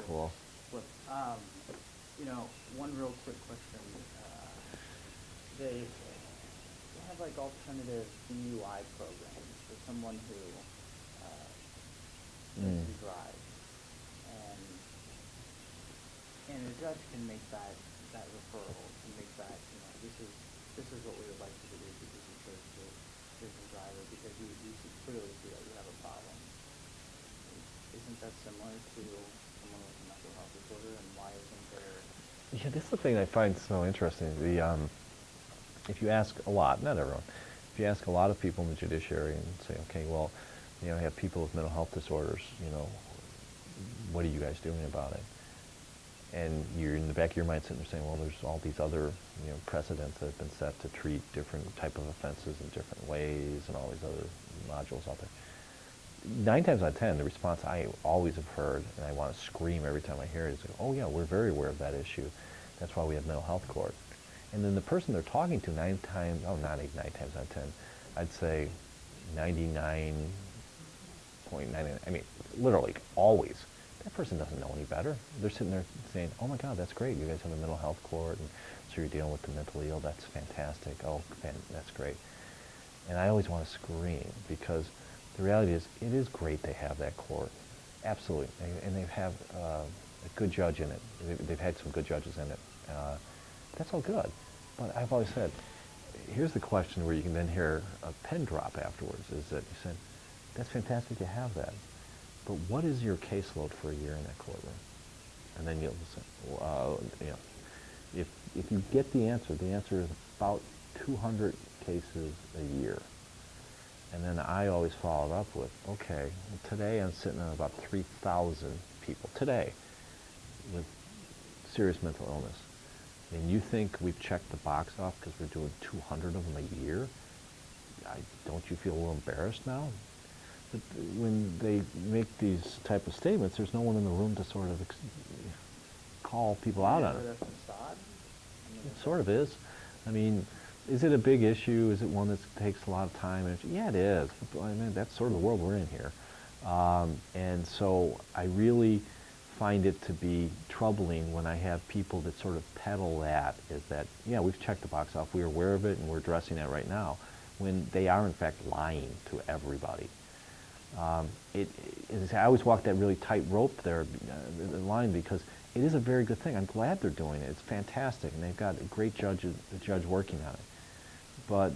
Cool. Flip. One real quick question. They have like alternative DUI programs for someone who needs to drive, and a judge can make that referral, can make that this is what we would like you to do because you chose to drink and drive, or because you clearly see that you have a problem. Isn't that similar to someone with a mental health disorder, and why isn't there? Yeah, this is the thing I find so interesting. If you ask a lot, not everyone, if you ask a lot of people in the judiciary and say, okay, well, I have people with mental health disorders, what are you guys doing about it? And you're in the back of your mind sitting there saying, well, there's all these other, precedents that have been set to treat different type of offenses in different ways and all these other modules out there. 9 times out of 10, the response I always have heard, and I want to scream every time I hear it, is, oh yeah, we're very aware of that issue. That's why we have mental health court. And then the person they're talking to 9 times, not 9 times out of 10, I'd say 99.99, I mean, literally, always. That person doesn't know any better. They're sitting there saying, oh my God, that's great. You guys have a mental health court, and so you're dealing with the mentally ill. That's fantastic. Oh, that's great. And I always want to scream, because the reality is, it is great they have that court. Absolutely. And they have a good judge in it. They've had some good judges in it. That's all good. But I've always said, here's the question where you can then hear a pen drop afterwards, is that you said, that's fantastic you have that. But what is your caseload for a year in that courtroom? And then you'll say, if you get the answer is about 200 cases a year. And then I always follow it up with, okay, well, today I'm sitting on about 3,000 people, today, with serious mental illness. And you think we've checked the box off because we're doing 200 of them a year? Don't you feel a little embarrassed now? But when they make these type of statements, there's no one in the room to sort of call people out on it. It sort of is. I mean, is it a big issue? Is it one that takes a lot of time? Yeah, it is. I mean, that's sort of the world we're in here. And so I really find it to be troubling when I have people that sort of peddle that, is that, yeah, we've checked the box off, we're aware of it, and we're addressing that right now, when they are in fact lying to everybody. I always walk that really tight rope there, the line, because it is a very good thing. I'm glad they're doing it. It's fantastic, and they've got a great judge working on it. But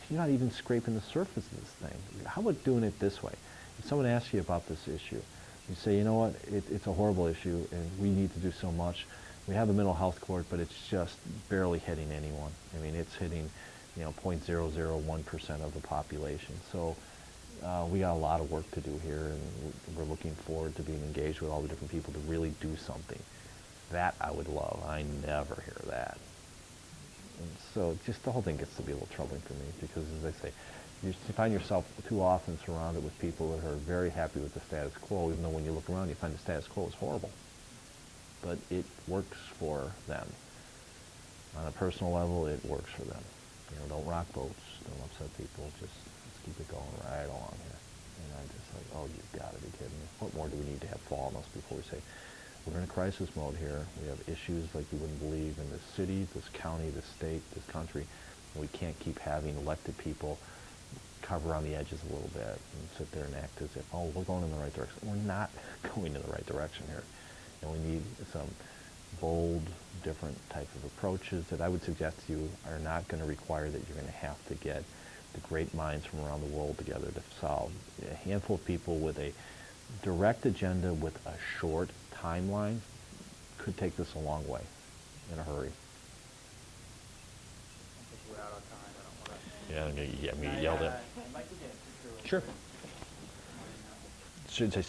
you're not even scraping the surface of this thing. How about doing it this way? If someone asks you about this issue, you say, you know what, it's a horrible issue, and we need to do so much. We have a mental health court, but it's just barely hitting anyone. I mean, it's hitting, 0.001% of the population. So we got a lot of work to do here, and we're looking forward to being engaged with all the different people to really do something. That I would love. I never hear that. And so just the whole thing gets to be a little troubling for me, because, as I say, you find yourself too often surrounded with people that are very happy with the status quo, even though when you look around you find the status quo is horrible. But it works for them. On a personal level, it works for them. Don't rock boats, don't upset people, just keep it going right along here. And I'm just like, oh, you've got to be kidding me. What more do we need to have fall on us before we say, we're in a crisis mode here. We have issues like you wouldn't believe in this city, this county, this state, this country. And we can't keep having elected people cover on the edges a little bit and sit there and act as if, oh, we're going in the right direction. We're not going in the right direction here. And we need some bold, different type of approaches that I would suggest to you are not going to require that you're going to have to get the great minds from around the world together to solve. A handful of people with a direct agenda with a short timeline could take this a long way in a hurry. I think we're out of time. I don't want to. Yeah, me yelled at. I'd like to get a picture with Sure. you. Should say.